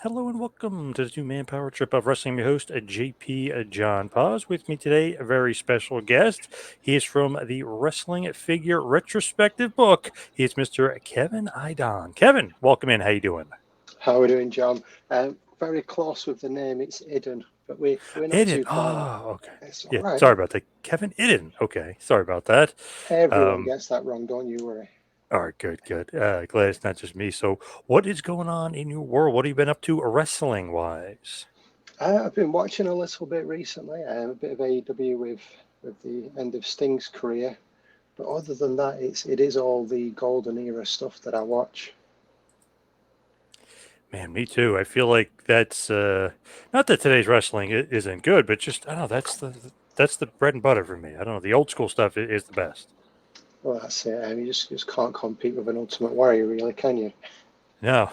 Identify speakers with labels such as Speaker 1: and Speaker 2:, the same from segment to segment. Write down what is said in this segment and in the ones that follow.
Speaker 1: Hello and welcome to the Two Man Power Trip of Wrestling. I'm your host, JP John Poz. With me today, a very special guest. He is from the Wrestling Figure Retrospective book. He is Mr. Kevin Iddon. Kevin, welcome in. How you doing?
Speaker 2: How are we doing, John? Very close with the name. It's Iddon, but we're not
Speaker 1: Iddon.
Speaker 2: too far off.
Speaker 1: Oh, okay.
Speaker 2: It's all
Speaker 1: Yeah,
Speaker 2: right.
Speaker 1: sorry about that. Kevin Iddon. Okay, sorry about that.
Speaker 2: Everyone
Speaker 1: Um,
Speaker 2: gets that wrong. Don't you worry.
Speaker 1: all right, good, good. Glad it's not just me. So, what is going on in your world? What have you been up to wrestling wise?
Speaker 2: I've been watching a little bit recently. A bit of AEW with the end of Sting's career, but other than that, it is all the golden era stuff that I watch.
Speaker 1: Man, me too. I feel like that's not that today's wrestling isn't good, but just I don't know. That's the bread and butter for me. I don't know. The old school stuff is the best.
Speaker 2: Well, that's it. You just can't compete with an Ultimate Warrior, really, can you?
Speaker 1: No,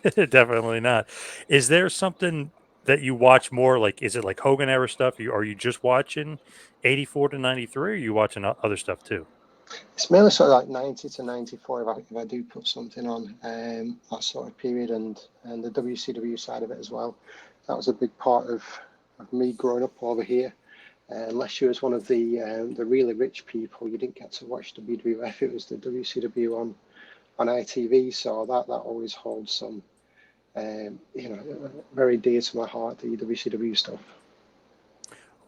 Speaker 1: definitely not. Is there something that you watch more? Like, is it like Hogan era stuff? Are you just watching 84 to 93? Or are you watching other stuff too?
Speaker 2: It's mainly sort of like 90 to 94 if I do put something on that sort of period and the WCW side of it as well. That was a big part of me growing up over here. Unless you was one of the really rich people, you didn't get to watch WWF. It was the WCW on ITV, so that always holds some very dear to my heart, the WCW stuff.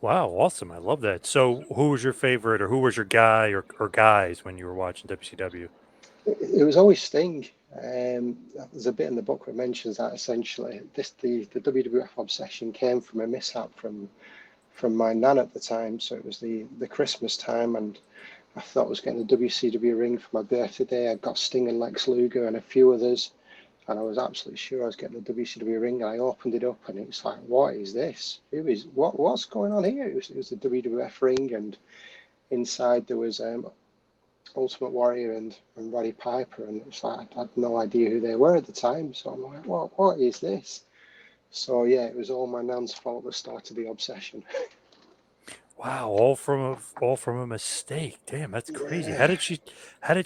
Speaker 1: Wow, awesome! I love that. So, who was your favorite, or who was your guy or guys when you were watching WCW?
Speaker 2: It was always Sting. There's a bit in the book that mentions that essentially the WWF obsession came from a mishap from my nan at the time. So it was the Christmas time, and I thought I was getting the WCW ring for my birthday. I got Sting and Lex Luger and a few others, and I was absolutely sure I was getting the WCW ring. And I opened it up, and it's like, what is this? What's going on here? It was the WWF ring, and inside there was Ultimate Warrior and Roddy Piper, and it's like I had no idea who they were at the time. So I'm like, what is this? So yeah, it was all my nan's fault that started the obsession.
Speaker 1: Wow, all from a mistake. Damn, that's crazy.
Speaker 2: Yeah,
Speaker 1: How did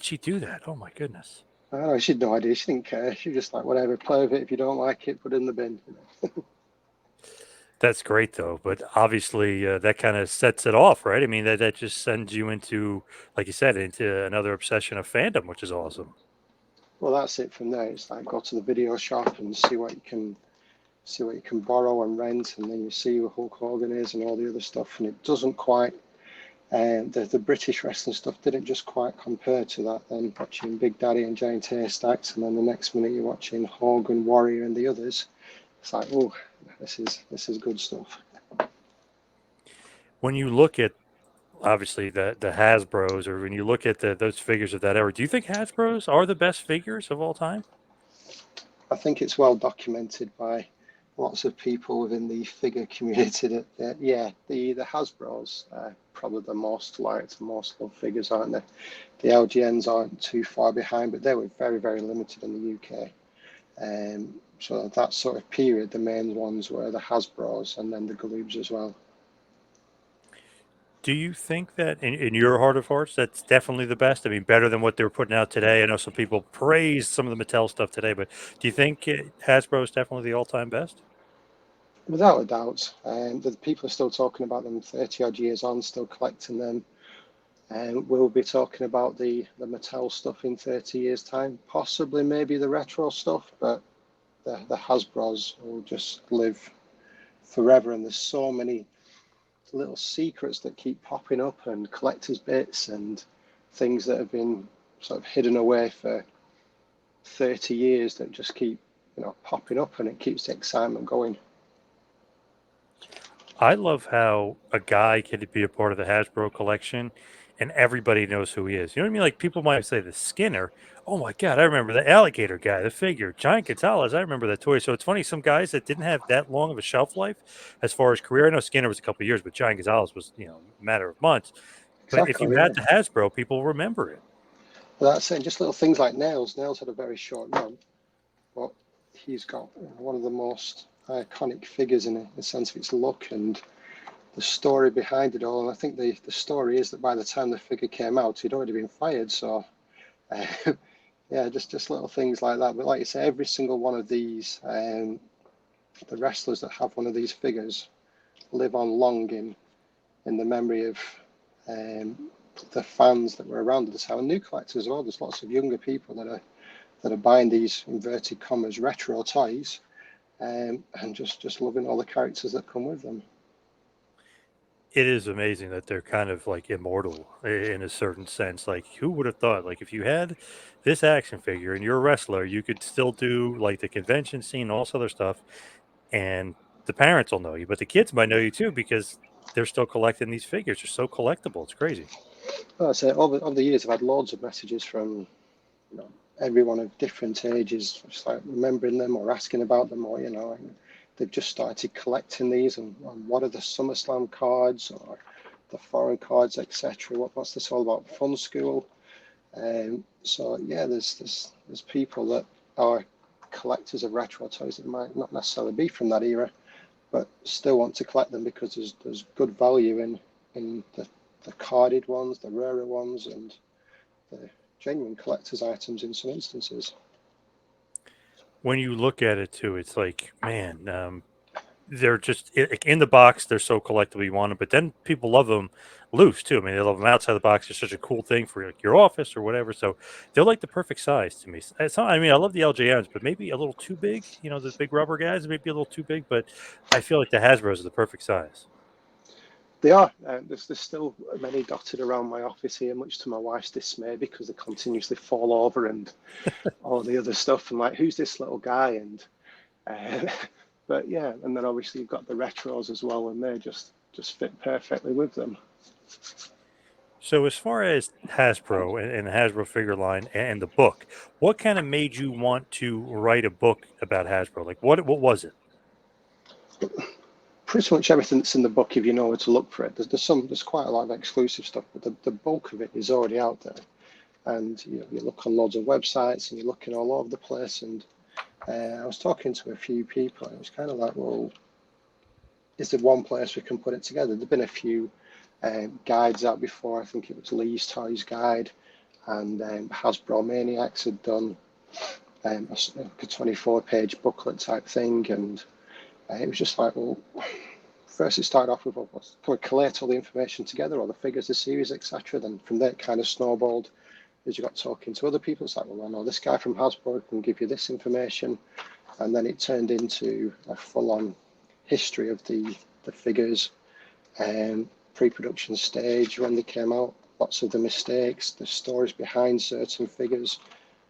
Speaker 1: she do that? Oh my goodness.
Speaker 2: I don't know. She had no idea. She didn't care. She was just like, whatever, play with it. If you don't like it, put it in the bin.
Speaker 1: That's great though, but obviously that kind of sets it off, right? I mean that just sends you into, like you said, into another obsession of fandom, which is awesome.
Speaker 2: Well, that's it from there. It's like go to the video shop and see what you can borrow and rent, and then you see who Hulk Hogan is and all the other stuff, and it doesn't quite. The British wrestling stuff didn't just quite compare to that. Then watching Big Daddy and Giant Haystacks, and then the next minute you're watching Hogan, Warrior, and the others. It's like, oh, this is good stuff.
Speaker 1: When you look at obviously the Hasbro's, or when you look at those figures of that era, do you think Hasbro's are the best figures of all time?
Speaker 2: I think it's well documented by lots of people within the figure community that yeah, the Hasbro's are probably the most liked, most loved figures, aren't they? The LGNs aren't too far behind, but they were very, very limited in the UK. So that sort of period, the main ones were the Hasbro's and then the Galoobs as well.
Speaker 1: Do you think that in your heart of hearts, that's definitely the best? I mean, better than what they're putting out today. I know some people praise some of the Mattel stuff today, but do you think Hasbro is definitely the all-time best?
Speaker 2: Without a doubt, the people are still talking about them 30 odd years on, still collecting them. And we'll be talking about the Mattel stuff in 30 years' time, possibly maybe the retro stuff, but the Hasbro's will just live forever. And there's so many little secrets that keep popping up and collector's bits and things that have been sort of hidden away for 30 years that just keep popping up, and it keeps the excitement going.
Speaker 1: I love how a guy can be a part of the Hasbro collection and everybody knows who he is. You know what I mean? Like people might say the Skinner. Oh my God, I remember the alligator guy, the figure. Giant Gonzalez, I remember that toy. So it's funny, some guys that didn't have that long of a shelf life as far as career. I know Skinner was a couple of years, but Giant Gonzalez was, a matter of months. But if you
Speaker 2: Exactly,
Speaker 1: had
Speaker 2: yeah.
Speaker 1: the Hasbro, people remember it.
Speaker 2: But that's it. Just little things like Nails. Nails had a very short run, but he's got one of the most iconic figures in a sense of its look and the story behind it all. And I think the story is that by the time the figure came out, he'd already been fired. So, uh, yeah, just little things like that. But like you say, every single one of these the wrestlers that have one of these figures live on long in the memory of the fans that were around at the time, and new collectors as well. There's lots of younger people that are buying these inverted commas retro toys, and just loving all the characters that come with them.
Speaker 1: It is amazing that they're kind of like immortal in a certain sense. Like, who would have thought? Like, if you had this action figure and you're a wrestler, you could still do like the convention scene, all this other stuff, and the parents will know you, but the kids might know you too because they're still collecting these figures. They're so collectible. It's crazy.
Speaker 2: Well, so over the years, I've had loads of messages from everyone of different ages, just like remembering them or asking about them, or they've just started collecting these, and what are the SummerSlam cards or the foreign cards, etc. What's this all about? Fun school. So yeah, there's people that are collectors of retro toys that might not necessarily be from that era, but still want to collect them because there's good value in the carded ones, the rarer ones, and the genuine collector's items in some instances.
Speaker 1: When you look at it too, it's like, man, they're just in the box. They're so collectible you want them, but then people love them loose too. I mean, they love them outside the box. It's such a cool thing for like your office or whatever. So they're like the perfect size to me. I mean, I love the LJMs, but maybe a little too big. You know, the big rubber guys, maybe a little too big. But I feel like the Hasbro's are the perfect size.
Speaker 2: They are. There's still many dotted around my office here, much to my wife's dismay, because they continuously fall over and all the other stuff. And like, who's this little guy? And but yeah, and then obviously you've got the retros as well, and they just fit perfectly with them.
Speaker 1: So as far as Hasbro and the Hasbro figure line and the book, what kind of made you want to write a book about Hasbro? Like what was it?
Speaker 2: Pretty much everything that's in the book, if you know where to look for it. There's quite a lot of exclusive stuff, but the bulk of it is already out there. And you look on loads of websites and you're looking all over the place. And I was talking to a few people, and it was kind of like, well, is there one place we can put it together? There've been a few guides out before. I think it was Lee's Toys Guide, and Hasbro Maniacs had done a 24-page booklet type thing, and it was just like, well, first it started off with, well, can we collate all the information together, all the figures, the series, etc. Then from there it kind of snowballed as you got talking to other people. It's like, well, I know this guy from Hasbro can give you this information, and then it turned into a full-on history of the figures, pre-production stage when they came out, lots of the mistakes, the stories behind certain figures,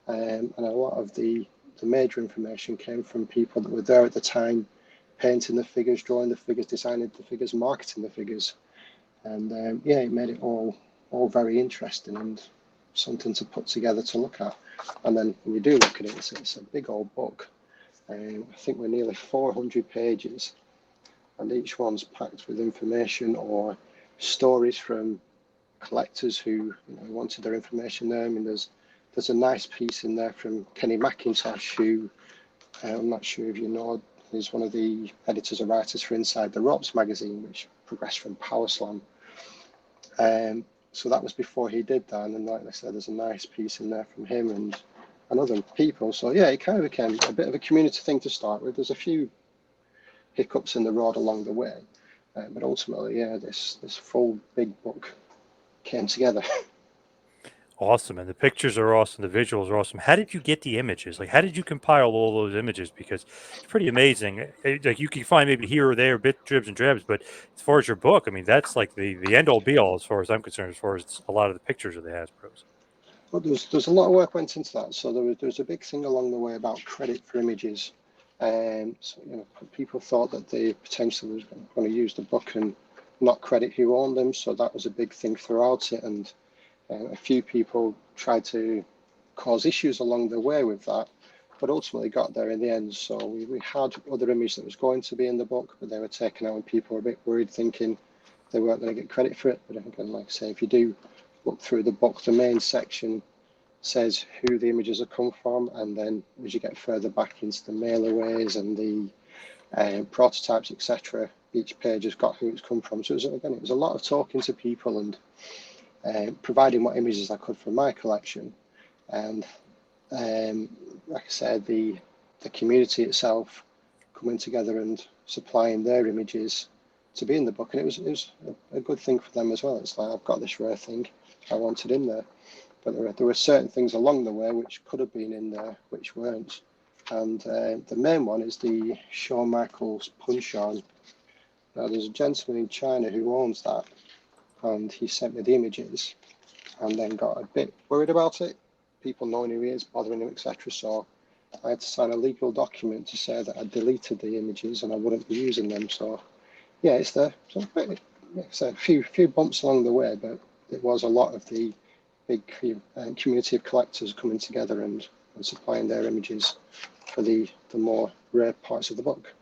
Speaker 2: and a lot of the major information came from people that were there at the time, painting the figures, drawing the figures, designing the figures, marketing the figures, and yeah, it made it all very interesting and something to put together to look at. And then when you do look at it, it's a big old book. I think we're nearly 400 pages, and each one's packed with information or stories from collectors who wanted their information there. I mean, there's a nice piece in there from Kenny McIntosh, who I'm not sure if you know, he's one of the editors and writers for Inside the Ropes magazine, which progressed from Power Slam. So that was before he did that, and then, like I said, there's a nice piece in there from him and other people. So yeah, it kind of became a bit of a community thing to start with. There's a few hiccups in the road along the way, but ultimately, yeah, this full big book came together.
Speaker 1: Awesome. And the pictures are awesome. The visuals are awesome. How did you get the images? Like, how did you compile all those images? Because it's pretty amazing. Like, you can find maybe here or there bit dribs and drabs, but as far as your book, I mean, that's like the end all be all as far as I'm concerned, as far as a lot of the pictures of the Hasbros.
Speaker 2: Well, there's a lot of work went into that. So there was a big thing along the way about credit for images. So people thought that they potentially was going to use the book and not credit who owned them. So that was a big thing throughout it, and a few people tried to cause issues along the way with that, but ultimately got there in the end. So we had other images that was going to be in the book, but they were taken out, and people were a bit worried, thinking they weren't going to get credit for it. But again, like I say, if you do look through the book, the main section says who the images have come from, and then as you get further back into the mailaways and the prototypes, etc., each page has got who it's come from. So it was a lot of talking to people and providing what images I could from my collection. And like I said, the community itself coming together and supplying their images to be in the book, and it was a good thing for them as well. It's like, I've got this rare thing I wanted in there, but there were certain things along the way which could have been in there which weren't. And the main one is the Shawn Michaels punch-on. Now, there's a gentleman in China who owns that, and he sent me the images, and then got a bit worried about it, people knowing who he is, bothering him, etc. So I had to sign a legal document to say that I deleted the images and I wouldn't be using them. So yeah, it's there. So it's a few bumps along the way, but it was a lot of the big community of collectors coming together and supplying their images for the more rare parts of the book.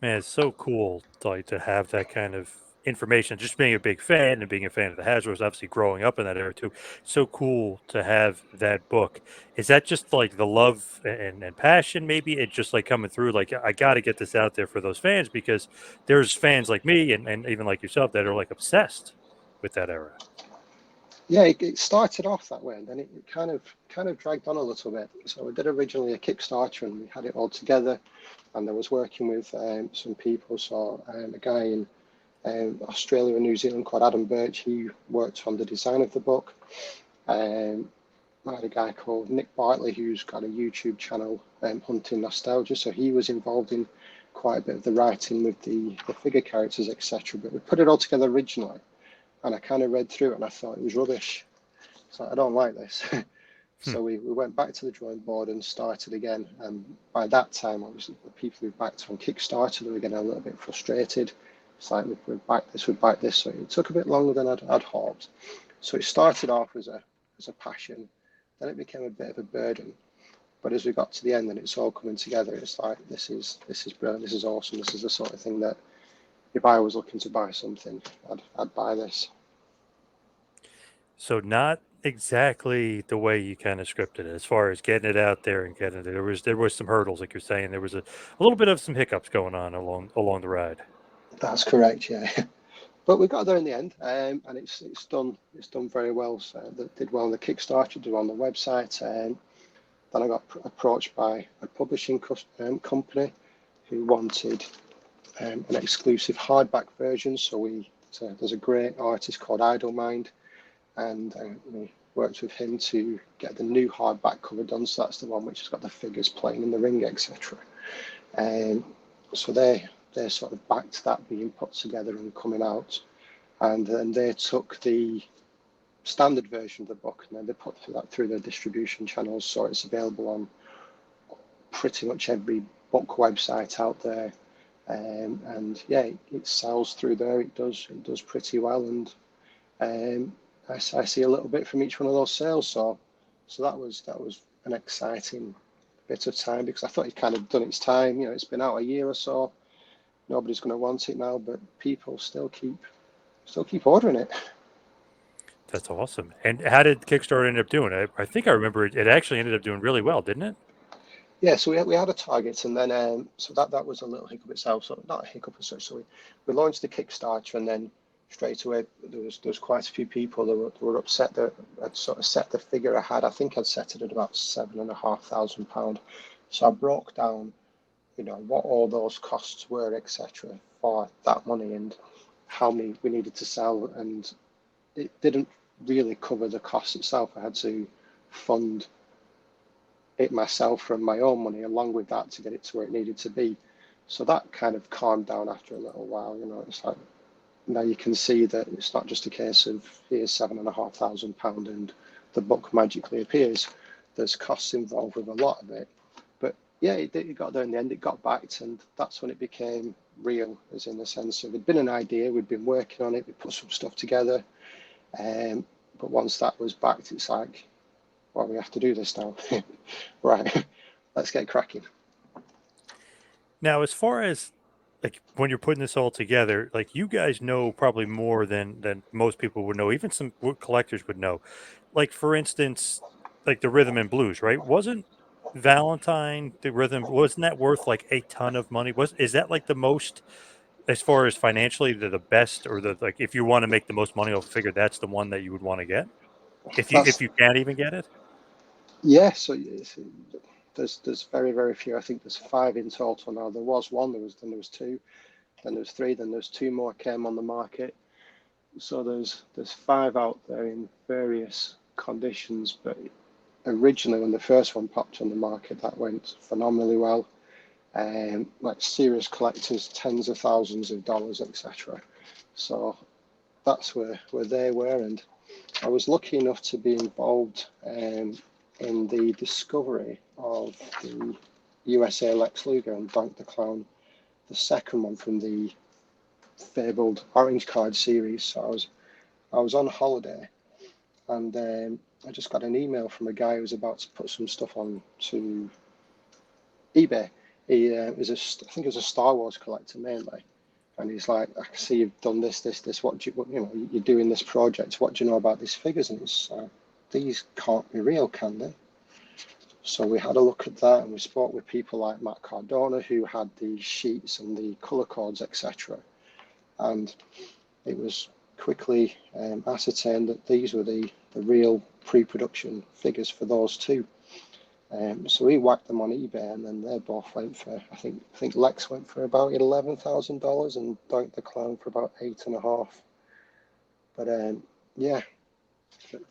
Speaker 1: Man, it's so cool to have that kind of information. Just being a big fan and being a fan of the Hasbro's, obviously growing up in that era too. So cool to have that book. Is that just like the love and passion? Maybe it's just like coming through. Like, I got to get this out there for those fans, because there's fans like me and even like yourself that are like obsessed with that era.
Speaker 2: Yeah, it started off that way, and then it kind of dragged on a little bit. So we did originally a Kickstarter, and we had it all together, and I was working with some people. So a guy in Australia and New Zealand called Adam Birch, he worked on the design of the book. I had a guy called Nick Bartley who's got a YouTube channel, Hunting Nostalgia, so he was involved in quite a bit of the writing with the figure characters, etc. But we put it all together originally, and I kind of read through it and I thought it was rubbish. So I don't like this. So we went back to the drawing board and started again. And by that time, obviously, the people who backed on Kickstarter, they were getting a little bit frustrated. It's like, we'd back this. So it took a bit longer than I'd hoped. So it started off as a passion, then it became a bit of a burden. But as we got to the end and it's all coming together, it's like, this is brilliant, this is awesome, this is the sort of thing that if I was looking to buy something, I'd buy this.
Speaker 1: So not exactly the way you kind of scripted it, as far as getting it out there and getting it. There was some hurdles, like you're saying. There was a little bit of some hiccups going on along the ride.
Speaker 2: That's correct, yeah. But we got there in the end, and it's done very well. So that did well on the Kickstarter, did well on the website. Then I got approached by a publishing company who wanted an exclusive hardback version. So there's a great artist called Iddon, and we worked with him to get the new hardback cover done. So that's the one which has got the figures playing in the ring, etc. So they sort of backed that being put together and coming out, and then they took the standard version of the book and then they put that through their distribution channels, so it's available on pretty much every book website out there. And yeah, it sells through there. It does pretty well, and I see a little bit from each one of those sales. So that was an exciting bit of time, because I thought it kind of done its time. You know, it's been out a year or so. Nobody's going to want it now, but people still keep ordering it.
Speaker 1: That's awesome. And how did Kickstarter end up doing? I think I remember it actually ended up doing really well, didn't it?
Speaker 2: Yeah, so we had a target, and then so that was a little hiccup itself. So not a hiccup as such. So we launched the Kickstarter, and then straight away there was quite a few people that were upset that I'd sort of set the figure I had. I think I'd set it at about £7,500. So I broke down, you know, what all those costs were, etc., for that money and how many we needed to sell, and it didn't really cover the cost itself. I had to fund it myself from my own money along with that to get it to where it needed to be. So that kind of calmed down after a little while. You know, it's like, now you can see that it's not just a case of here's £7,500 and the book magically appears. There's costs involved with a lot of it. But yeah, it got there in the end. It got backed, and that's when it became real, as in the sense of it'd been an idea, we'd been working on it, we put some stuff together. But once that was backed, it's like, well, we have to do this now. Right, let's get cracking.
Speaker 1: Now, as far as like when you're putting this all together, like you guys know probably more than most people would know, even some collectors would know. Like for instance, like the rhythm and blues, right? Wasn't Valentine the rhythm? Wasn't that worth like a ton of money? Is that like the most, as far as financially, the best, or the, like, if you want to make the most money off a figure, that's the one that you would want to get if
Speaker 2: That's
Speaker 1: you can't even get it?
Speaker 2: yeah. So there's very, very few. I think there's 5 in total now. There was one, then there was 2, then there was 3, then there's 2 more came on the market. So there's 5 out there in various conditions. But originally, when the first one popped on the market, that went phenomenally well. Like serious collectors, tens of thousands of dollars, etc. So that's where they were, and I was lucky enough to be involved in the discovery of the USA Lex Luger and Doink the Clown, the second one from the fabled Orange Card series. So I was on holiday, and I just got an email from a guy who was about to put some stuff on to eBay. He was I think he was a Star Wars collector mainly, and he's like, I can see you've done this. What do you, you're doing this project. What do you know about these figures? And it's these can't be real, can they? So we had a look at that, and we spoke with people like Matt Cardona, who had the sheets and the color codes, etc. And it was quickly ascertained that these were the real pre-production figures for those two. So we whacked them on eBay, and then they both went for, I think Lex went for about $11,000 and Doink the Clown for about 8.5. But yeah,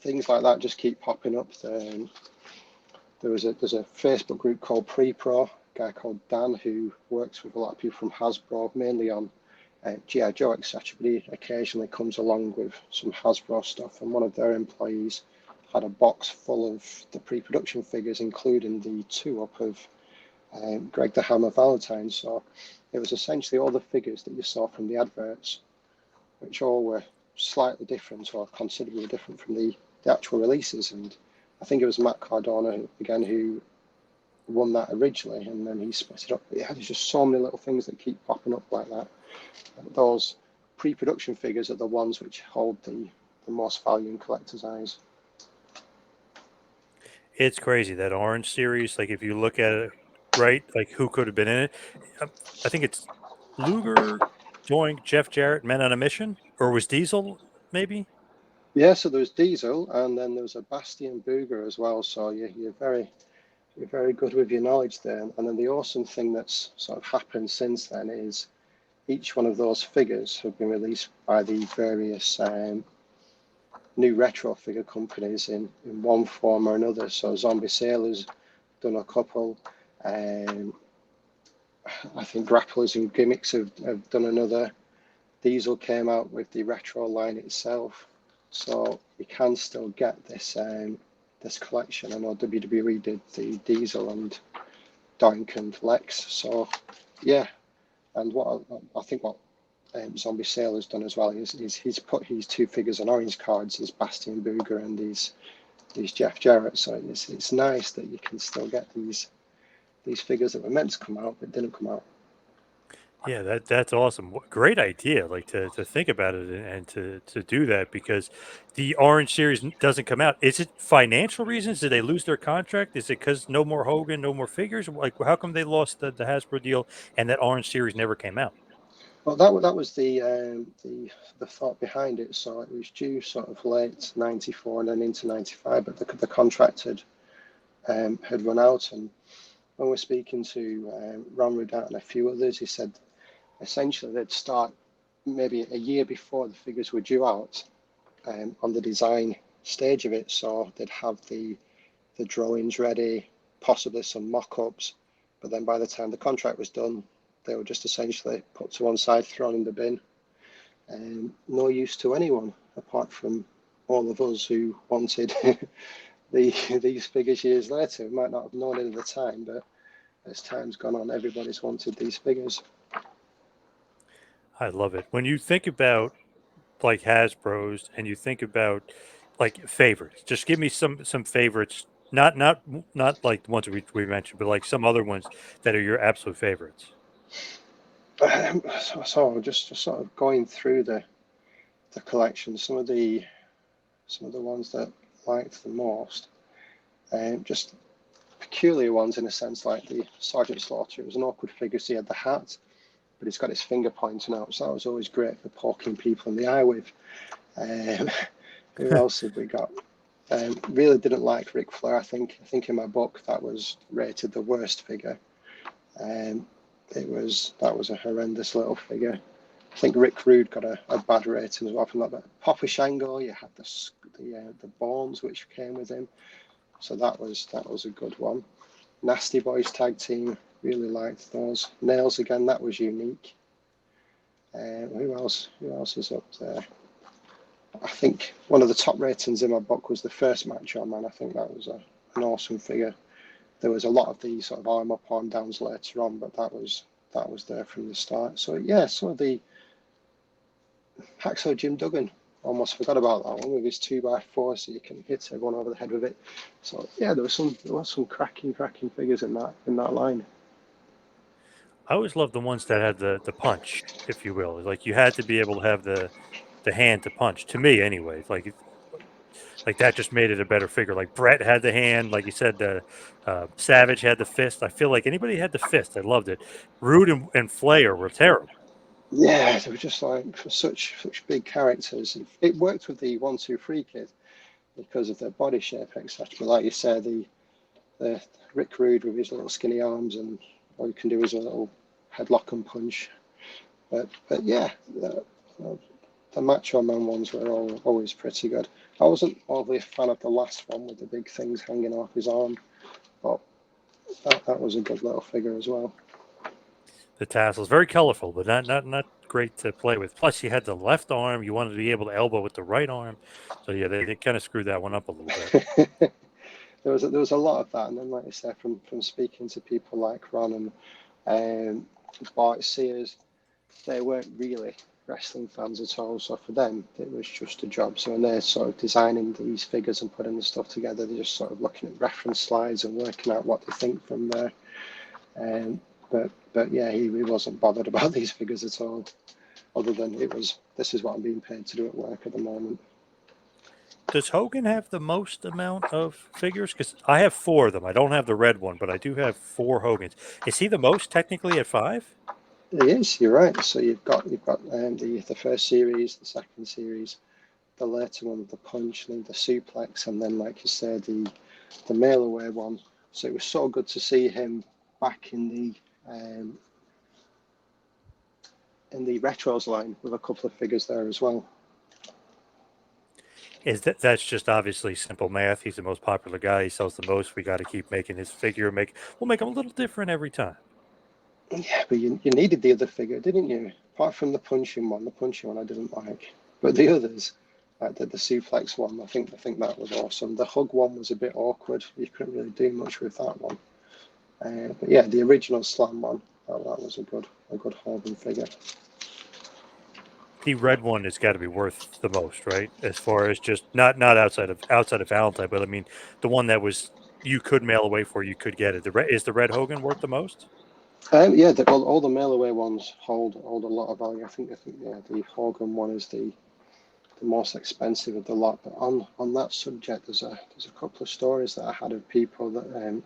Speaker 2: things like that just keep popping up. There's a Facebook group called Pre-Pro, a guy called Dan who works with a lot of people from Hasbro, mainly on G.I. Joe, etc. But he occasionally comes along with some Hasbro stuff, and one of their employees had a box full of the pre-production figures, including the 2-up of Greg the Hammer Valentine. So it was essentially all the figures that you saw from the adverts, which all were slightly different or considerably different from the actual releases. And I think it was Matt Cardona, again, who won that originally, and then he split it up. But yeah, there's just so many little things that keep popping up like that. Those pre-production figures are the ones which hold the most value in collectors' eyes.
Speaker 1: It's crazy, that Orange series. Like, if you look at it, right, like who could have been in it? I think it's Luger, Doink, Jeff Jarrett, Men on a Mission, or was Diesel maybe?
Speaker 2: Yeah, so there was Diesel, and then there was a Bastian Booger as well. So you're very good with your knowledge there. And then the awesome thing that's sort of happened since then is each one of those figures have been released by the various new retro figure companies in one form or another. So Zombie Sailor's done a couple. I think Grapplers and Gimmicks have done another. Diesel came out with the retro line itself. So you can still get this this collection. I know WWE did the Diesel and Doink and Lex. So yeah, and what I think what Zombie Sailor's done as well is he's put his 2 figures on orange cards, his Bastian Booger and these Jeff Jarrett. So it's nice that you can still get these figures that were meant to come out but didn't come out.
Speaker 1: Yeah, that's awesome. Great idea, like to think about it and to do that, because the Orange series doesn't come out. Is it financial reasons? Did they lose their contract? Is it because no more Hogan, no more figures? Like, how come they lost the Hasbro deal and that Orange series never came out?
Speaker 2: Well, that was the thought behind it. So it was due sort of late '94 and then into '95, but the contract had run out. And when we're speaking to Ron Rudat and a few others, he said essentially they'd start maybe a year before the figures were due out on the design stage of it. So they'd have the drawings ready, possibly some mock-ups, but then by the time the contract was done, they were just essentially put to one side, thrown in the bin. No use to anyone apart from all of us who wanted these figures years later. We might not have known it at the time, but as time's gone on, everybody's wanted these figures.
Speaker 1: I love it. When you think about like Hasbro's and you think about like favorites, just give me some favorites. Not like the ones we mentioned, but like some other ones that are your absolute favorites.
Speaker 2: So just sort of going through the collection, some of the ones that I liked the most, just peculiar ones in a sense, like the Sergeant Slaughter. It was an awkward figure, so he had the hat, but he's got his finger pointing out, so that was always great for poking people in the eye with. Who else have we got? Really didn't like Ric Flair. I think in my book that was rated the worst figure. That was a horrendous little figure. I think Rick Rude got a bad rating as well from that. But Papa Shango, you had the Bones which came with him, so that was a good one. Nasty Boys tag team, really liked those. Nails again, that was unique. Who else is up there? I think one of the top ratings in my book was the first Macho Man. I think that was an awesome figure. There was a lot of these sort of arm up, arm downs later on, but that was there from the start. So yeah, some of the Hacksaw Jim Duggan, almost forgot about that one with his 2x4, so you can hit everyone over the head with it. So yeah, there was some cracking figures in that line.
Speaker 1: I always loved the ones that had the punch, if you will. Like you had to be able to have the hand to punch. To me, anyway. Like that just made it a better figure. Like Brett had the hand, like you said. Savage had the fist. I feel like anybody had the fist. I loved it. Rude and Flair were terrible.
Speaker 2: Yeah, they were just like for such big characters. It worked with the 1-2-3 kid because of their body shape, etc. But like you said, the Rick Rude with his little skinny arms, and all you can do is a little headlock and punch. But yeah, the Macho Man ones were always pretty good. I wasn't overly a fan of the last one with the big things hanging off his arm, but that was a good little figure as well.
Speaker 1: The tassels, very colorful, but not great to play with. Plus, you had the left arm. You wanted to be able to elbow with the right arm. So yeah, they kind of screwed that one up a little bit.
Speaker 2: There was a lot of that, and then like I said, from speaking to people like Ron and Bart Sears, they weren't really wrestling fans at all. So for them, it was just a job. So when they're sort of designing these figures and putting the stuff together, they're just sort of looking at reference slides and working out what they think from there. But yeah, he wasn't bothered about these figures at all, other than this is what I'm being paid to do at work at the moment.
Speaker 1: Does Hogan have the most amount of figures? Because I have 4 of them. I don't have the red one, but I do have 4 Hogans. Is he the most technically at 5?
Speaker 2: It is. You're right. So you've got the first series, the second series, the later one, the punch, and the suplex, and then like you said, the mail away one. So it was so good to see him back in the retros line with a couple of figures there as well.
Speaker 1: That's just obviously simple math. He's the most popular guy. He sells the most. We got to keep making his figure. We'll make him a little different every time.
Speaker 2: Yeah, but you needed the other figure, didn't you? Apart from the punching one I didn't like, but the others, like the suplex one, I think that was awesome. The hug one was a bit awkward. You couldn't really do much with that one. But yeah, the original slam one, that was a good Hogan figure.
Speaker 1: The red one has got to be worth the most, right? As far as just not outside of Valentine, but I mean the one that was you could mail away for, you could get it. Is the red Hogan worth the most?
Speaker 2: Yeah, all the mail away ones hold a lot of value. I think yeah, the Hogan one is the most expensive of the lot. But on that subject, there's a couple of stories that I had of people that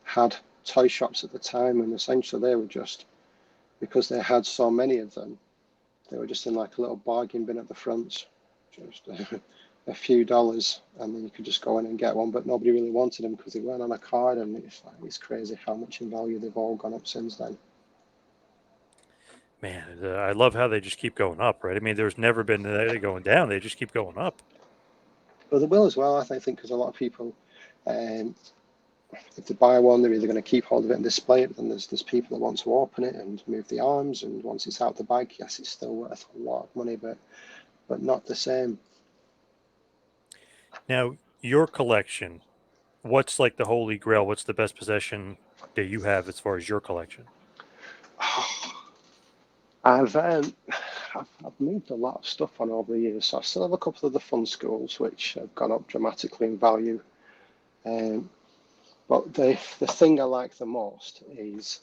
Speaker 2: had toy shops at the time, and essentially they were just, because they had so many of them, they were just in like a little bargain bin at the front, just a few dollars, and then you could just go in and get one. But nobody really wanted them because they weren't on a card, and it's crazy how much in value they've all gone up since then.
Speaker 1: Man, I love how they just keep going up, right? I mean, there's never been going down. They just keep going up.
Speaker 2: But they will as well, I think, because a lot of people, if they buy one, they're either going to keep hold of it and display it. Then there's people that want to open it and move the arms. And once it's out the bag, yes, it's still worth a lot of money, but not the same.
Speaker 1: Now, your collection, what's like the holy grail? What's the best possession that you have as far as your collection?
Speaker 2: I've moved a lot of stuff on over the years, so I still have a couple of the fun schools which have gone up dramatically in value. But the thing I like the most is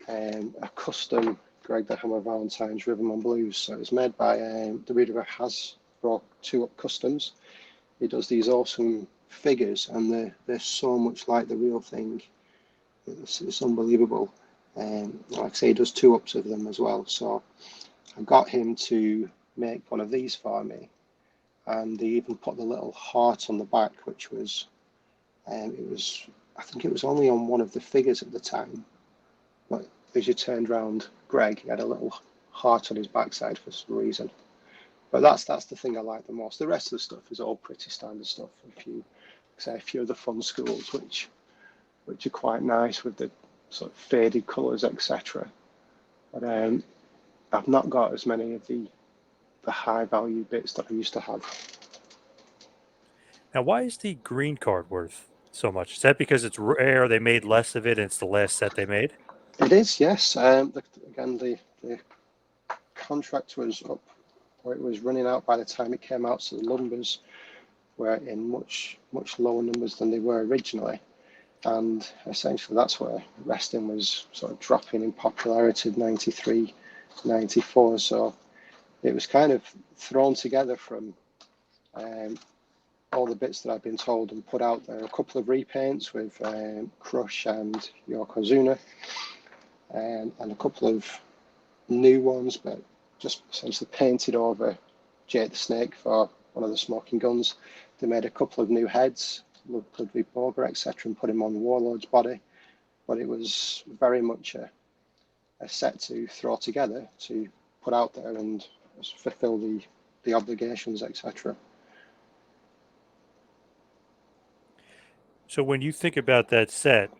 Speaker 2: a custom Greg the Hammer Valentine's Rhythm and Blues. So it's made by WWF Hasbro 2-Up Customs. He does these awesome figures, and they're so much like the real thing. It's unbelievable. Like I say, he does 2-ups of them as well. So I got him to make one of these for me, and they even put the little heart on the back, which was, I think it was only on one of the figures at the time, but as you turned around Greg, he had a little heart on his backside for some reason. But that's the thing I like the most. The rest of the stuff is all pretty standard stuff. A few of the fun schools, which are quite nice with the sort of faded colours, etc. But I've not got as many of the high value bits that I used to have.
Speaker 1: Now, why is the green card worth so much? Is that because it's rare, they made less of it, and it's the last set they made?
Speaker 2: It is, yes. Again, the contract was up, or it was running out by the time it came out, so the numbers were in much lower numbers than they were originally, and essentially that's where wrestling was sort of dropping in popularity in 93, 94. So it was kind of thrown together from all the bits that I've been told and put out there. A couple of repaints with Crush and Yokozuna, and a couple of new ones, but just essentially painted over Jake the Snake for one of the smoking guns. They made a couple of new heads, Ludwig Borger, etc., and put him on Warlord's body. But it was very much a set to throw together, to put out there and fulfill the obligations, etc.
Speaker 1: So when you think about that set,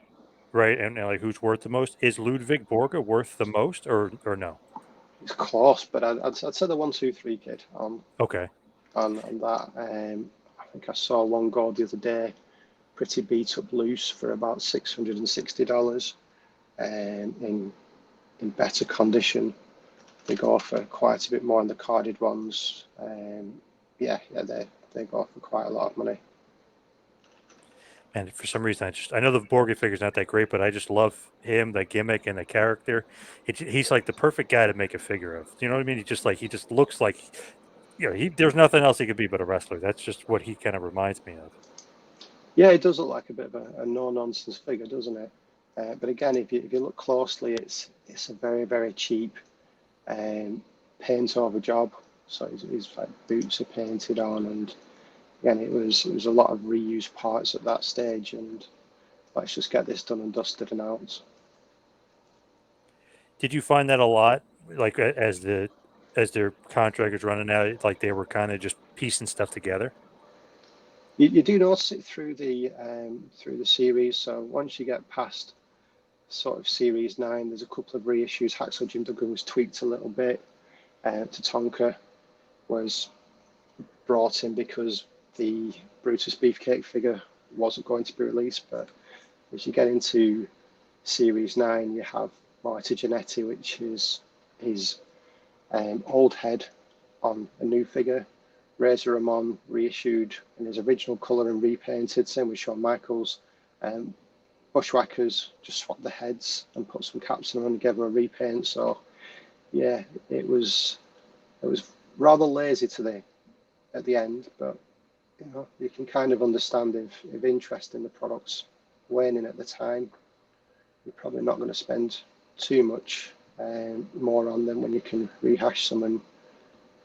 Speaker 1: right, and like who's worth the most, is Ludwig Borga worth the most, or no?
Speaker 2: It's close, but I'd say the 1, 2, 3 kid
Speaker 1: Okay.
Speaker 2: on that. I think I saw one go the other day, pretty beat up loose for about $660. In better condition, they go for quite a bit more on the carded ones. They go for quite a lot of money.
Speaker 1: And for some reason, I know the Borga figure's not that great, but I just love him, the gimmick and the character. He's like the perfect guy to make a figure of. You know what I mean? He just looks like, there's nothing else he could be but a wrestler. That's just what he kind of reminds me of.
Speaker 2: Yeah, it does look like a bit of a no-nonsense figure, doesn't it? But again, if you look closely, it's a very, very cheap paint over job. So his like boots are painted on, and again, it was a lot of reused parts at that stage, and let's just get this done and dusted and out.
Speaker 1: Did you find that a lot, like as their contract is running out, like they were kind of just piecing stuff together?
Speaker 2: You do notice it through the series. So once you get past sort of series 9, there's a couple of reissues. Hacksaw Jim Duggan was tweaked a little bit. Tatanka was brought in because the Brutus Beefcake figure wasn't going to be released. But as you get into series 9, you have Marty Jannetty, which is his old head on a new figure. Razor Ramon reissued in his original colour and repainted. Same with Shawn Michaels. Bushwhackers just swapped the heads and put some caps on and gave them a repaint. So yeah, it was rather lazy at the end, but you can kind of understand if interest in the products waning at the time, you're probably not going to spend too much more on them when you can rehash some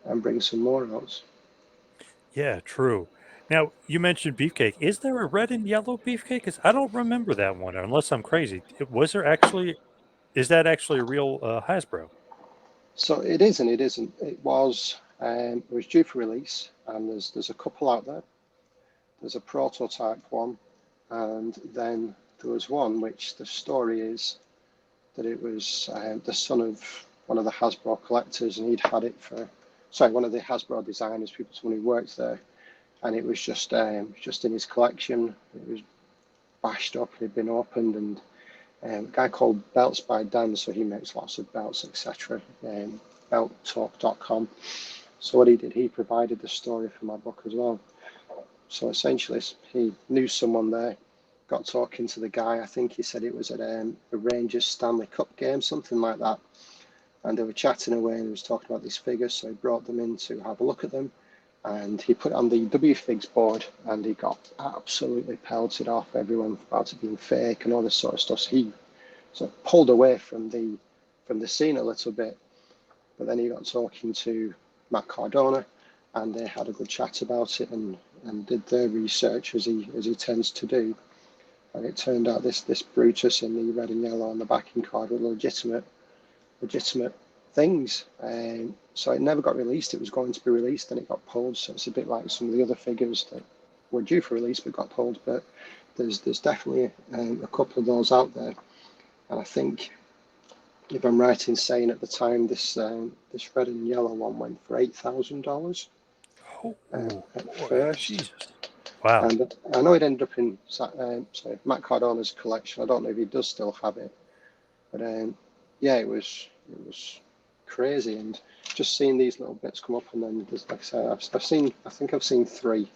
Speaker 2: and bring some more out.
Speaker 1: Yeah, true. Now, you mentioned beefcake. Is there a red and yellow beefcake? 'Cause I don't remember that one, unless I'm crazy. Was there actually? Is that actually a real Hasbro?
Speaker 2: So it is and it isn't. It was due for release, and there's a couple out there. There's a prototype one, and then there was one which the story is that it was the son of one of the Hasbro collectors, and he'd had it one of the Hasbro designers, someone who worked there, and it was just in his collection. It was bashed up, it had been opened, and a guy called Belts by Dan, so he makes lots of belts, etc. Belttalk.com. So what he did, he provided the story for my book as well. So essentially, he knew someone there, got talking to the guy. I think he said it was at a Rangers Stanley Cup game, something like that. And they were chatting away, and he was talking about these figures. So he brought them in to have a look at them, and he put it on the WFigs board, and he got absolutely pelted off. Everyone about it being fake and all this sort of stuff. So he sort of pulled away from the scene a little bit. But then he got talking to Matt Cardona, and they had a good chat about it and did their research as he tends to do. And it turned out this Brutus in the red and yellow on the backing card were legitimate things. So it never got released. It was going to be released, and it got pulled. So it's a bit like some of the other figures that were due for release but got pulled. But there's definitely a couple of those out there, and I think, if I'm right in saying at the time, this red and yellow one went for $8,000
Speaker 1: Oh,
Speaker 2: at
Speaker 1: boy,
Speaker 2: first.
Speaker 1: Jesus. Wow.
Speaker 2: And I know it ended up in Matt Cardona's collection. I don't know if he does still have it, but yeah, it was crazy. And just seeing these little bits come up, and then there's, like I said, I think I've seen three.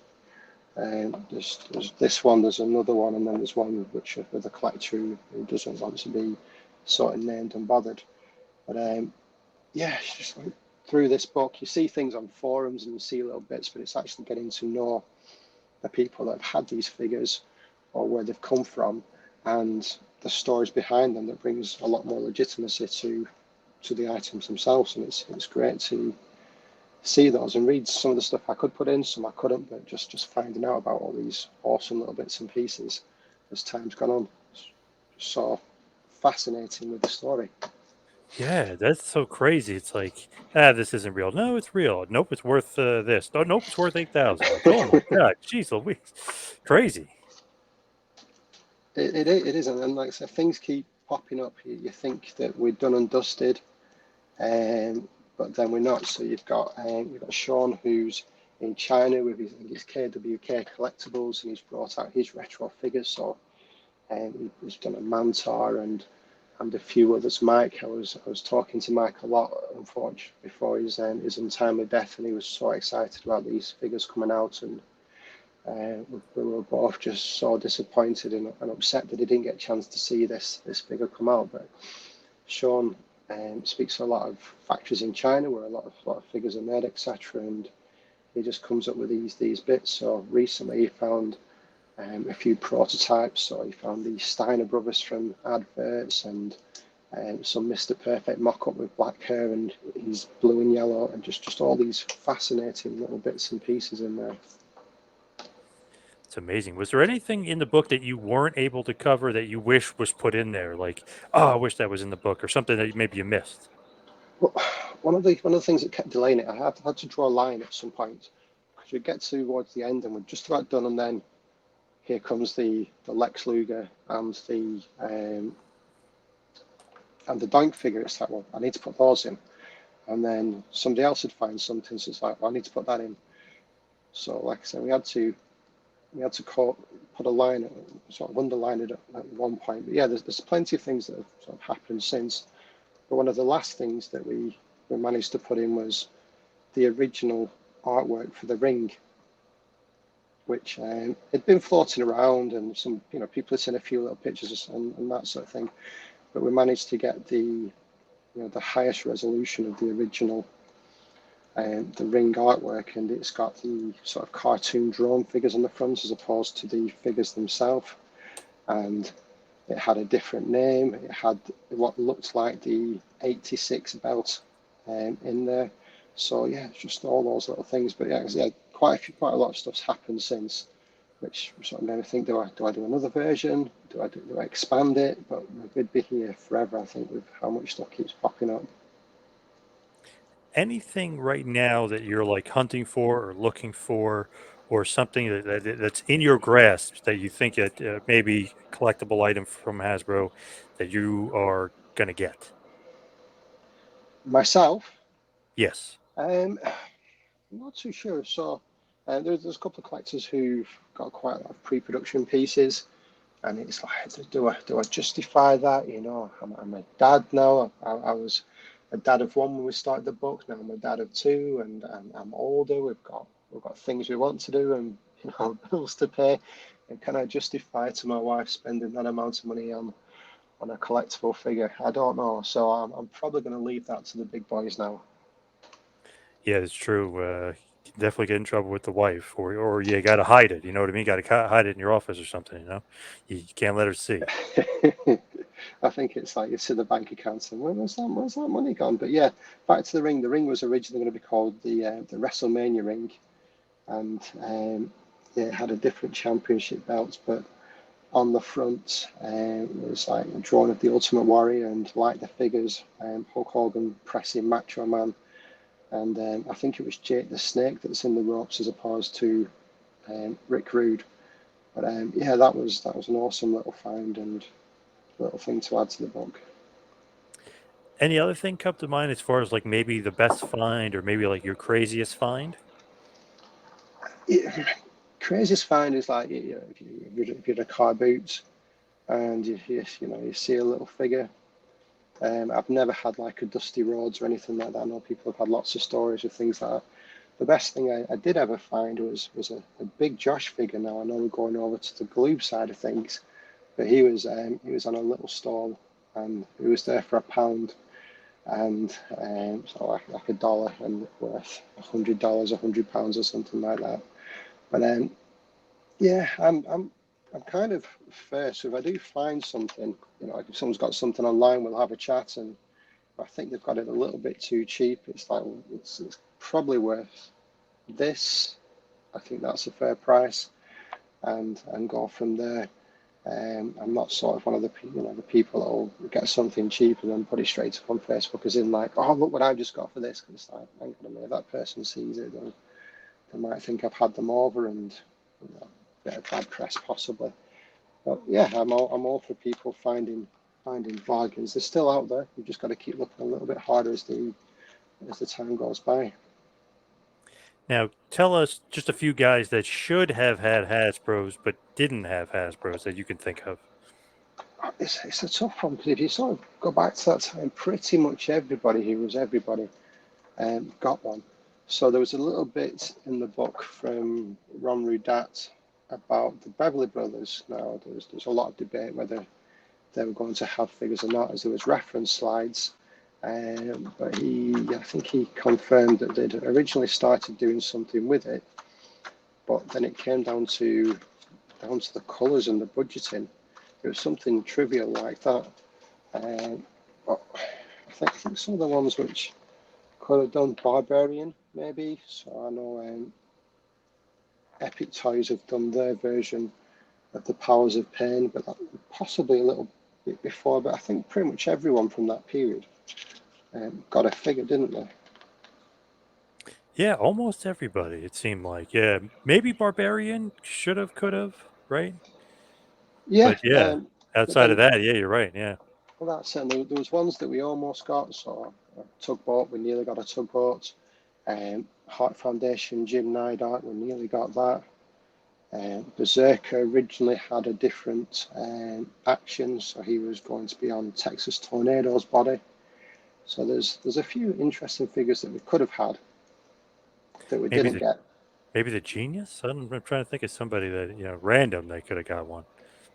Speaker 2: There's this one, there's another one, and then there's one which with a collector who doesn't want to be sort of named and bothered. But yeah, it's just like through this book, you see things on forums and you see little bits, but it's actually getting to know the people that have had these figures or where they've come from and the stories behind them that brings a lot more legitimacy to the items themselves. And it's great to see those and read some of the stuff I could put in, some I couldn't, but just finding out about all these awesome little bits and pieces as time's gone on. It's so fascinating with the story.
Speaker 1: Yeah, that's so crazy. It's like, this isn't real. No, it's real. Nope, it's worth this. Oh, nope, it's worth 8,000. Like, oh my God, jeez Louise, crazy.
Speaker 2: It isn't, and like I said, things keep popping up. You think that we're done and dusted, but then we're not. So you've got Sean, who's in China with his KWK collectibles, and he's brought out his retro figures. So he's done a Mantar and a few others. Mike, I was talking to Mike a lot, unfortunately, before his untimely death, and he was so excited about these figures coming out, and we were both just so disappointed and upset that he didn't get a chance to see this figure come out. But Sean speaks to a lot of factories in China where a lot of figures are made, etc., and he just comes up with these bits. So recently he found a few prototypes. So he found the Steiner brothers from adverts and some Mr. Perfect mock-up with black hair, and he's blue and yellow, and just all these fascinating little bits and pieces in there.
Speaker 1: It's amazing. Was there anything in the book that you weren't able to cover that you wish was put in there? Like, oh, I wish that was in the book, or something that maybe you missed?
Speaker 2: Well, one of the things that kept delaying it, I had to draw a line at some point because we get towards the end and we're just about done, and then here comes the Lex Luger and the Doink figure. It's like, well, I need to put those in, and then somebody else would find something, so it's like, well, I need to put that in. So, like I said, we had to put a line, sort of underline it at one point. But yeah, there's plenty of things that have sort of happened since. But one of the last things that we managed to put in was the original artwork for the ring, which had been floating around, and some people had seen a few little pictures and that sort of thing. But we managed to get the highest resolution of the original the ring artwork, and it's got the sort of cartoon drone figures on the front as opposed to the figures themselves. And it had a different name. It had what looked like the 86 belt in there. So yeah, it's just all those little things. But yeah, quite a lot of stuff's happened since, which sort of made me think: do I do another version? Do I expand it? But we'd be here forever, I think, with how much stuff keeps popping up.
Speaker 1: Anything right now that you're like hunting for or looking for, or something that's in your grasp that you think that maybe collectible item from Hasbro that you are gonna get?
Speaker 2: Myself,
Speaker 1: Yes.
Speaker 2: I'm not too sure. So there's a couple of collectors who've got quite a lot of pre-production pieces, and it's like, do I justify that? I'm a dad now. I was a dad of one when we started the book. Now I'm a dad of two, and I'm older. We've got things we want to do, and bills to pay. And can I justify to my wife spending that amount of money on a collectible figure? I don't know. So I'm probably going to leave that to the big boys now.
Speaker 1: Yeah, it's true. You can definitely get in trouble with the wife, or you got to hide it. You know what I mean? Got to hide it in your office or something. You can't let her see.
Speaker 2: I think it's like you see the bank account and where's that money gone? But yeah, back to the ring. The ring was originally going to be called the WrestleMania ring, and yeah, it had a different championship belt, but on the front it was like a drawing of the Ultimate Warrior and like the figures, Hulk Hogan pressing Macho Man, and I think it was Jake the Snake that's in the ropes as opposed to Rick Rude. But yeah, that was an awesome little find and little thing to add to the book.
Speaker 1: Any other thing come to mind as far as like maybe the best find or maybe like your craziest find?
Speaker 2: Yeah, craziest find is like if you're in a car boot and you see a little figure. I've never had like a Dusty Rhodes or anything like that. I know people have had lots of stories of things like that. The best thing I did ever find was a big Josh figure. Now I know we're going over to the glue side of things, but he was on a little stall and he was there for £1 and so like $1 and worth $100, £100 or something like that. But yeah, I'm kind of fair. So if I do find something, like if someone's got something online, we'll have a chat. And I think they've got it a little bit too cheap. It's like well, it's probably worth this. I think that's a fair price, and go from there. I'm not sort of one of the people that will get something cheap and then put it straight up on Facebook as in like, oh look what I just got for this. Because like, hang on a minute, if that person sees it, then they might think I've had them over and a bit of bad press possibly. But yeah, I'm all for people finding bargains. They're still out there. You've just got to keep looking a little bit harder as the time goes by.
Speaker 1: Now, tell us just a few guys that should have had Hasbros but didn't have Hasbros that you can think of.
Speaker 2: It's a tough one because if you sort of go back to that time, pretty much everybody who was everybody got one. So there was a little bit in the book from Ron Rudat about the Beverly Brothers. Now there's a lot of debate whether they were going to have figures or not, as there was reference slides. But I think he confirmed that they'd originally started doing something with it, but then it came down to the colours and the budgeting. It was something trivial like that. But I think some of the ones which could have done Barbarian maybe. So I know Epic Toys have done their version of the Powers of Pain, but that, possibly a little bit before. But I think pretty much everyone from that period got a figure, didn't they?
Speaker 1: Yeah, almost everybody, it seemed like. Yeah, maybe Barbarian should have, could have, right?
Speaker 2: Yeah,
Speaker 1: But yeah,
Speaker 2: but
Speaker 1: outside of
Speaker 2: then
Speaker 1: that, yeah, you're right. Yeah.
Speaker 2: well, that's it. There was ones that we almost got. So tugboat, we nearly got a tugboat. Heart Foundation, Jim Neidhart, we nearly got that. Berserker originally had a different action, so he was going to be on Texas Tornado's body. So there's a few interesting figures that we could have had that we
Speaker 1: Maybe
Speaker 2: didn't
Speaker 1: the
Speaker 2: get.
Speaker 1: maybe the Genius? I'm trying to think of somebody that, random that could have got one.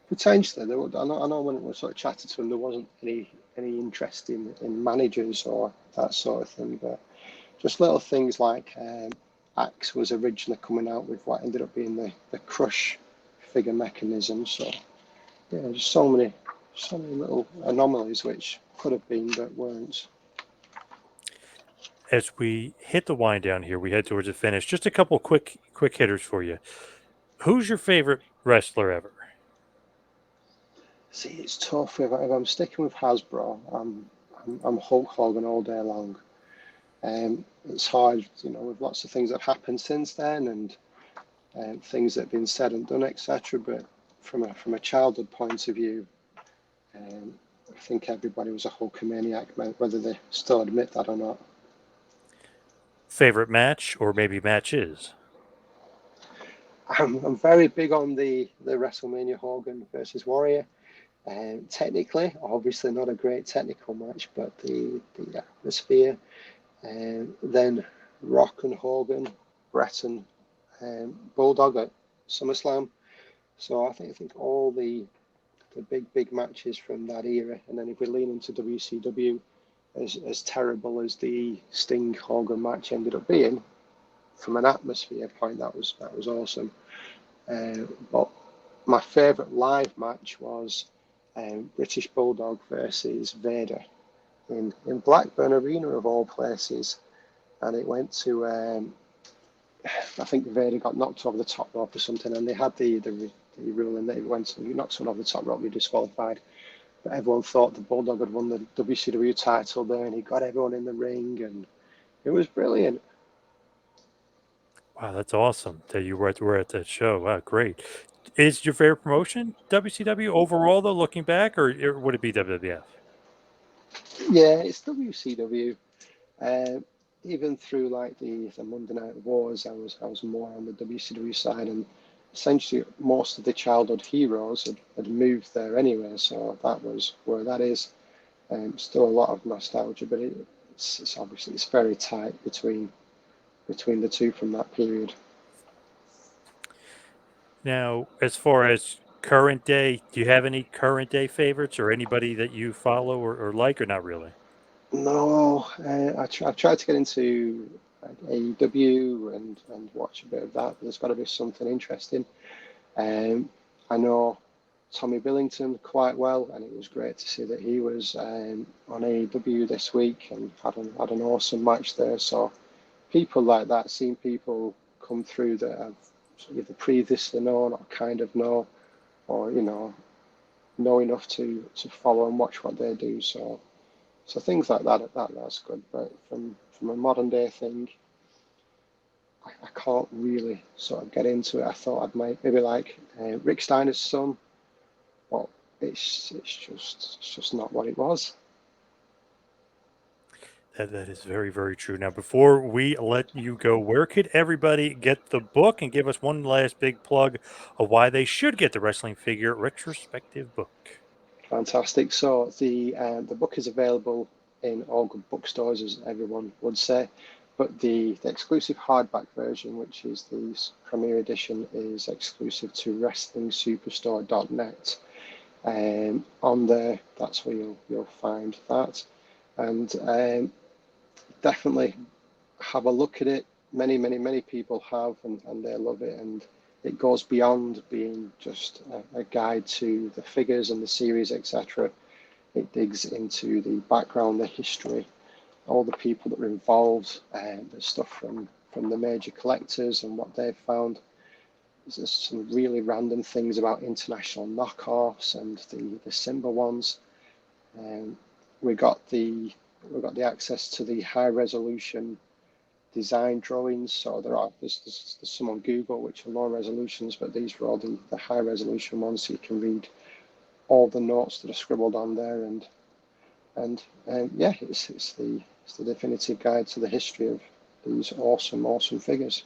Speaker 2: Potentially, I know when we sort of chatted to him, there wasn't any interest in managers or that sort of thing, but just little things like Axe was originally coming out with what ended up being the Crush figure mechanism. So yeah, just so many little anomalies which could have been but weren't.
Speaker 1: As we hit the wind down here, we head towards the finish. Just a couple quick hitters for you. Who's your favorite wrestler ever?
Speaker 2: See, it's tough. If I'm sticking with Hasbro, I'm Hulk Hogan all day long. It's hard, with lots of things that have happened since then and things that have been said and done, etc. But from a childhood point of view, um, I think everybody was a Hulkamaniac, whether they still admit that or not.
Speaker 1: Favorite match or maybe matches?
Speaker 2: I'm very big on the WrestleMania Hogan versus Warrior. Technically, obviously not a great technical match, but the atmosphere. Then Rock and Hogan, Bret and Bulldog at SummerSlam. So I think all the big matches from that era, and then if we lean into WCW, as terrible as the Sting Hogan match ended up being, from an atmosphere point, that was awesome. But my favourite live match was British Bulldog versus Vader in Blackburn Arena of all places, and it went to I think Vader got knocked over the top rope or something, and they had the ruling that it went to, you knocked someone over the top rope, you're disqualified. But everyone thought the Bulldog had won the WCW title there, and he got everyone in the ring, and it was brilliant.
Speaker 1: Wow, that's awesome that you were at that show. Wow, great. Is your favorite promotion WCW overall, though, looking back, or would it be WWF?
Speaker 2: Yeah, it's WCW. Uh, Even through like the Monday Night Wars, I was more on the WCW side, and essentially most of the childhood heroes had moved there anyway, so that was where that is. Still a lot of nostalgia, but it's obviously it's very tight between the two from that period.
Speaker 1: Now, as far as current day, do you have any current day favorites or anybody that you follow or like, or not really?
Speaker 2: No, I've tried to get into AEW and watch a bit of that, but there's got to be something interesting. Um, I know Tommy Billington quite well, and it was great to see that he was on AEW this week and had an awesome match there. So people like that, seeing people come through that I've either previously known or kind of know, or know enough to follow and watch what they do. So things like that's good. But from a modern day thing, I can't really sort of get into it. I thought I'd maybe like Rick Steiner's son, but it's just not what it was.
Speaker 1: That is very, very true. Now, before we let you go, where could everybody get the book, and give us one last big plug of why they should get the Wrestling Figure Retrospective book?
Speaker 2: Fantastic. So the book is available in all good bookstores, as everyone would say, but the exclusive hardback version, which is the premiere edition, is exclusive to WrestlingSuperstore.net. On there, that's where you'll find that, and definitely have a look at it. Many people have, and they love it, and it goes beyond being just a guide to the figures and the series, etc. It digs into the background, the history, all the people that were involved, and the stuff from the major collectors and what they've found. There's some really random things about international knockoffs and the Simba ones. Um, we got the access to the high resolution design drawings. So there's some on Google which are low resolutions, but these were all the high resolution ones, so you can read all the notes that are scribbled on there, and yeah, it's the definitive guide to the history of these awesome figures.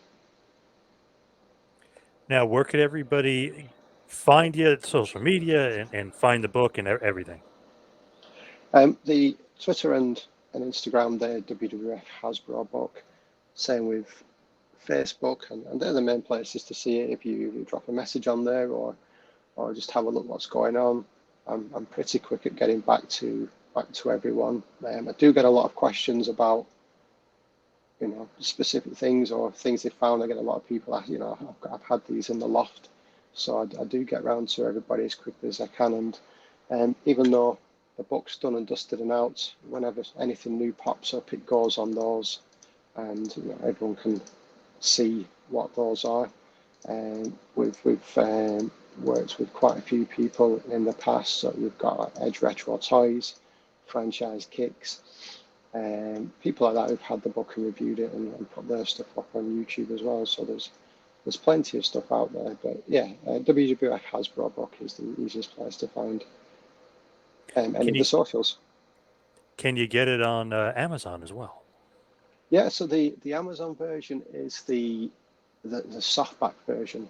Speaker 1: Now, where could everybody find you at social media and find the book and everything?
Speaker 2: The Twitter and Instagram, they're WWF Hasbro book. Same with Facebook, and they're the main places to see it. If you drop a message on there or just have a look what's going on, I'm pretty quick at getting back to everyone. I do get a lot of questions about specific things or things they found. I get a lot of people ask, I've had these in the loft, so I do get round to everybody as quickly as I can. And even though the book's done and dusted and out, whenever anything new pops up, it goes on those, and everyone can see what those are. We've worked with quite a few people in the past, so you've got Edge Retro Toys, Franchise Kicks, people like that who've had the book and reviewed it and put their stuff up on YouTube as well. So there's plenty of stuff out there. But yeah, WWF Hasbro book is the easiest place to find any of the socials.
Speaker 1: Can you get it on Amazon as well?
Speaker 2: Yeah, so the Amazon version is the softback version.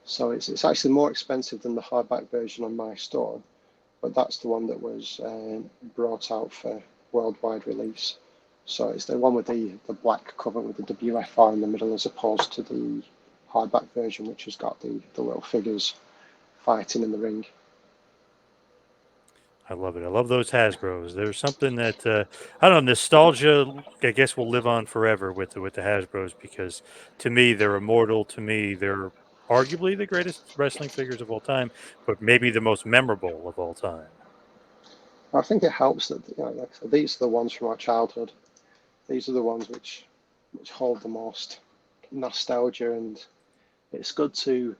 Speaker 2: So it's actually more expensive than the hardback version on my store, but that's the one that was brought out for worldwide release. So it's the one with the black cover with the WFR in the middle, as opposed to the hardback version, which has got the little figures fighting in the ring.
Speaker 1: I love it. I love those Hasbros. There's something that I don't know. Nostalgia, I guess, will live on forever with the Hasbros because to me they're immortal. To me, they're arguably the greatest wrestling figures of all time, but maybe the most memorable of all time.
Speaker 2: I think it helps that, like I said, these are the ones from our childhood. These are the ones which hold the most nostalgia, and it's good to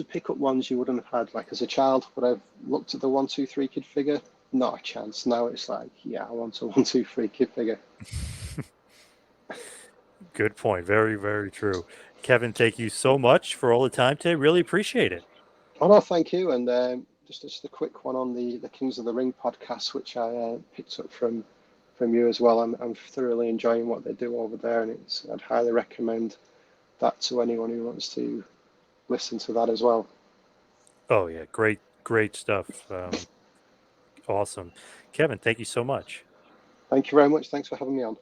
Speaker 2: pick up ones you wouldn't have had. Like as a child, would I've looked at the 1-2-3 Kid figure? Not a chance. Now it's like, yeah, I want a 1-2-3 Kid figure.
Speaker 1: Good point. Very, very true. Kevin, thank you so much for all the time today. Really appreciate it.
Speaker 2: Oh no, thank you. And just a quick one on the Kings of the Ring podcast, which I picked up from you as well. I'm thoroughly enjoying what they do over there, and I'd highly recommend that to anyone who wants to listen to that as well.
Speaker 1: Oh yeah, great, great stuff. Awesome. Kevin, thank you so much.
Speaker 2: Thank you very much. Thanks for having me on.